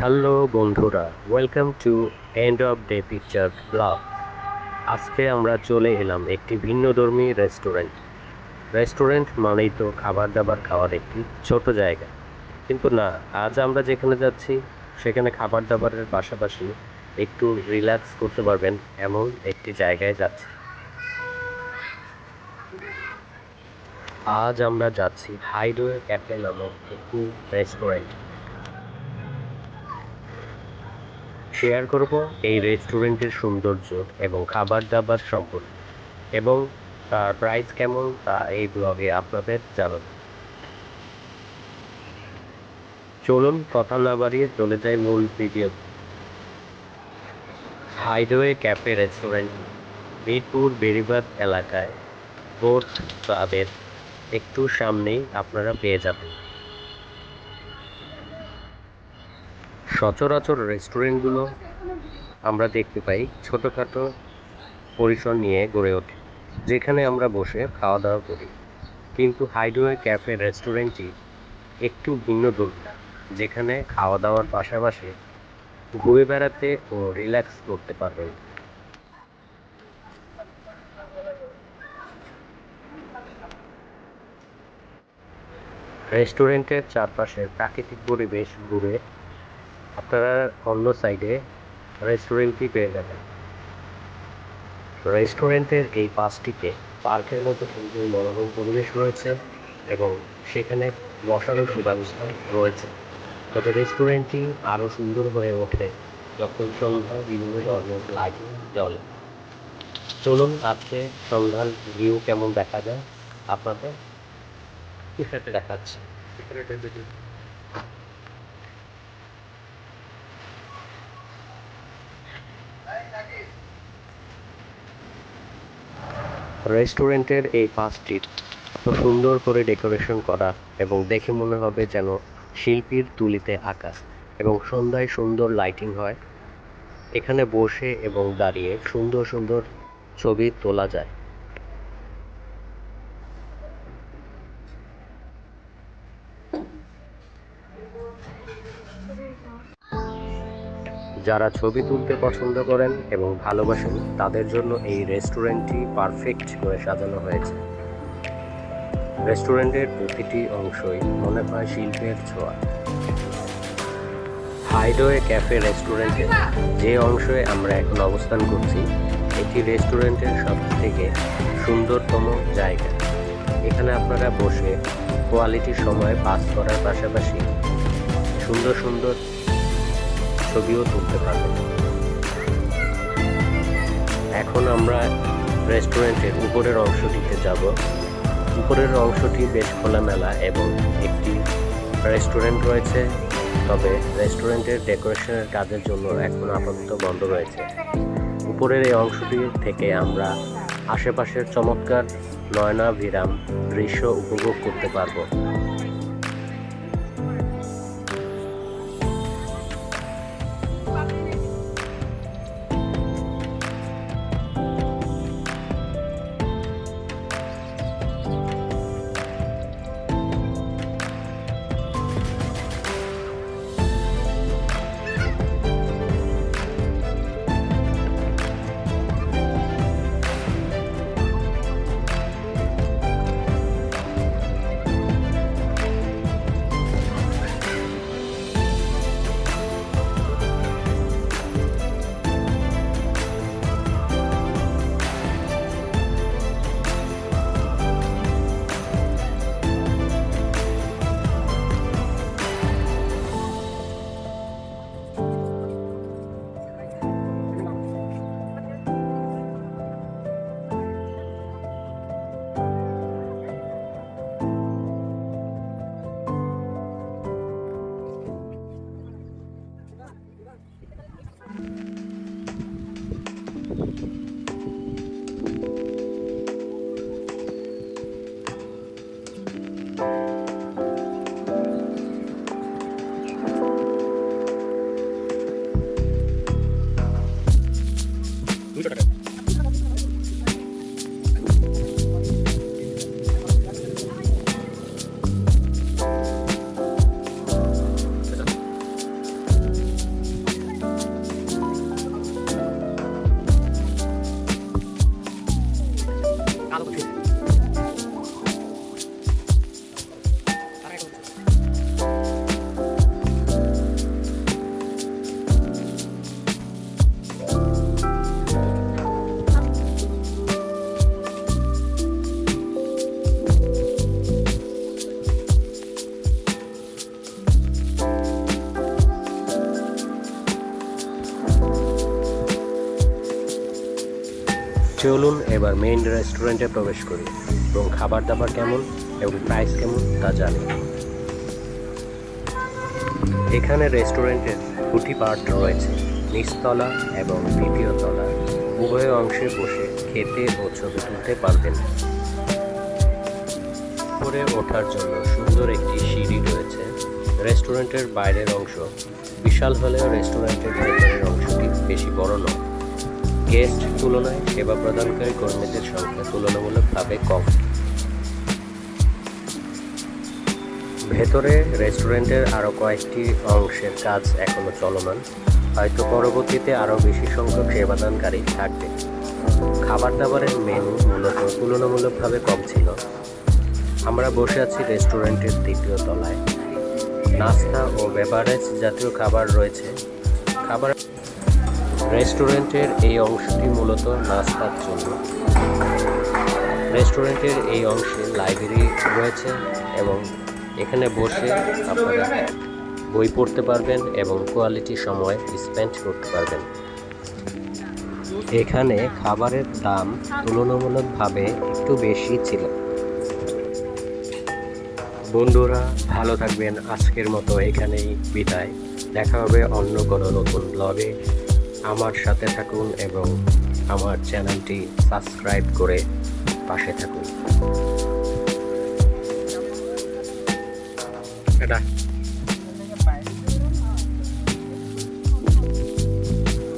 Hello বন্ধুরা, welcome to end off day picture blog. আজকে আমরা চলে এলাম একটি ভিন্নধর্মী রেস্টুরেন্ট। রেস্টুরেন্ট মানেই তো খাবার দাবার খাওয়ার একটি ছোট জায়গা, কিন্তু না, আজ আমরা যেখানে যাচ্ছি সেখানে খাবার দাবারের পাশাপাশি একটু রিল্যাক্স করতে পারবেন এমন একটি জায়গায় যাচ্ছি। আজ আমরা যাচ্ছি হাইডওয়ে ক্যাফে নামক একটি রেস্টুরেন্ট। শেয়ার করব এই রেস্টুরেন্টের সৌন্দর্য এবং খাবার দাবার সম্পর্কে, এবং তার প্রাইস কেমন তা এই ব্লগে আপনাদের জানাবো। চলুন কথা না বাড়িয়ে চলে যাই মূল ভিডিও। হাইডওয়ে ক্যাফে রেস্টুরেন্ট মিরপুর বেড়িবাঁধ এলাকায় বোট ক্লাবের একটু সামনেই আপনারা পেয়ে যাবেন। সচরাচর রেস্টুরেন্টগুলো আমরা দেখতে পাই ছোটোখাটো পরিসর নিয়ে গড়ে ওঠে, যেখানে আমরা বসে খাওয়া দাওয়া করি, কিন্তু হাইডওয়ে ক্যাফে রেস্টুরেন্টটি একটু ভিন্ন ধরনের, যেখানে খাওয়া দাওয়ার পাশাপাশি ঘুরে বেড়াতে ও রিল্যাক্স করতে পারবেন। রেস্টুরেন্টের চারপাশের প্রাকৃতিক পরিবেশ ঘুরে আপনারা অন্য সাইডে রেস্টুরেন্টটি পেয়ে যাবেন। রেস্টুরেন্টের এই পাশটিতে পার্কের মতো সুন্দর মনোরম পরিবেশ রয়েছে এবং সেখানে বসারও সুব্যবস্থা রয়েছে। তবে রেস্টুরেন্টটি আরও সুন্দর হয়ে ওঠে যখন সন্ধ্যা বিভিন্ন ধরনের লাইটিং জ্বলে। চলুন আজকে সন্ধ্যার ভিউ কেমন দেখা যায় আপনাদের দেখাচ্ছি। রেস্টুরেন্টের এই পাশটি তো সুন্দর করে ডেকোরেশন করা এবং দেখে মনে হবে যেন শিল্পীর তুলিতে আঁকা, এবং সন্ধ্যায় সুন্দর লাইটিং হয়। এখানে বসে এবং দাঁড়িয়ে সুন্দর সুন্দর ছবি তোলা যায়। যারা ছবি তুলতে পছন্দ করেন এবং ভালোবাসেন তাদের জন্য এই রেস্টুরেন্টটি পারফেক্ট করে সাজানো হয়েছে। রেস্টুরেন্টের প্রতিটি অংশই মনে হয় শিল্পের ছোঁয়া। হাইডওয়ে ক্যাফে রেস্টুরেন্টের যে অংশে আমরা এখন অবস্থান করছি, এটি রেস্টুরেন্টের সবথেকে সুন্দরতম জায়গা। এখানে আপনারা বসে কোয়ালিটি সময় পাস করার পাশাপাশি সুন্দর সুন্দর ছবিও তুলতে পারবেন। এখন আমরা রেস্টুরেন্টের উপরের অংশটিতে যাব। উপরের অংশটি বেশ খোলামেলা এবং একটি রেস্টুরেন্ট রয়েছে, তবে রেস্টুরেন্টের ডেকোরেশনের কাজের জন্য এখন আপাতত বন্ধ রয়েছে। উপরের এই অংশটি থেকে আমরা আশেপাশের চমৎকার নয়নাভিরাম দৃশ্য উপভোগ করতে পারবো। চলুন এবার মেইন রেস্টুরেন্টে প্রবেশ করি এবং খাবার দাবার কেমন এবং প্রাইস কেমন তা জানি। এখানে রেস্টুরেন্টের দুটি পার্ট রয়েছে, নিচতলা এবং দ্বিতীয় তলা। উভয় অংশে বসে খেতে ও ছবি তুলতে পারবেন। উপরে ওঠার জন্য সুন্দর একটি সিঁড়ি রয়েছে। রেস্টুরেন্টের বাইরের অংশ বিশাল হলেও রেস্টুরেন্টের ভেতরের অংশটি বেশি বড় নয়। গেস্ট তুলনায় সেবা প্রদানকারী কর্মীদের সংখ্যা তুলনামূলকভাবে কম। ভেতরে রেস্টুরেন্টের আরও কয়েকটি অংশের কাজ এখনও চলমান, হয়তো পরবর্তীতে আরও বেশি সংখ্যক সেবাদানকারী থাকবে। খাবার দাবারের মেনু মূলত তুলনামূলকভাবে কম ছিল। আমরা বসে আছি রেস্টুরেন্টের দ্বিতীয় তলায়। নাস্তা ও বেভারেজ জাতীয় খাবার রয়েছে। রেস্টুরেন্টের এই অংশটি মূলত নাস্তার জন্য। রেস্টুরেন্টের এই অংশে লাইব্রেরি রয়েছে এবং এখানে বসে আপনারা বই পড়তে পারবেন এবং কোয়ালিটি সময় স্পেন্ড করতে পারবেন। এখানে খাবারের দাম তুলনামূলকভাবে একটু বেশি ছিল। বন্ধুরা ভালো থাকবেন, আজকের মতো এখানেই বিদায়। দেখা হবে অন্য কোনো নতুন ব্লগে। আমার সাথে থাকুন এবং আমার চ্যানেলটি সাবস্ক্রাইব করে পাশে থাকুন।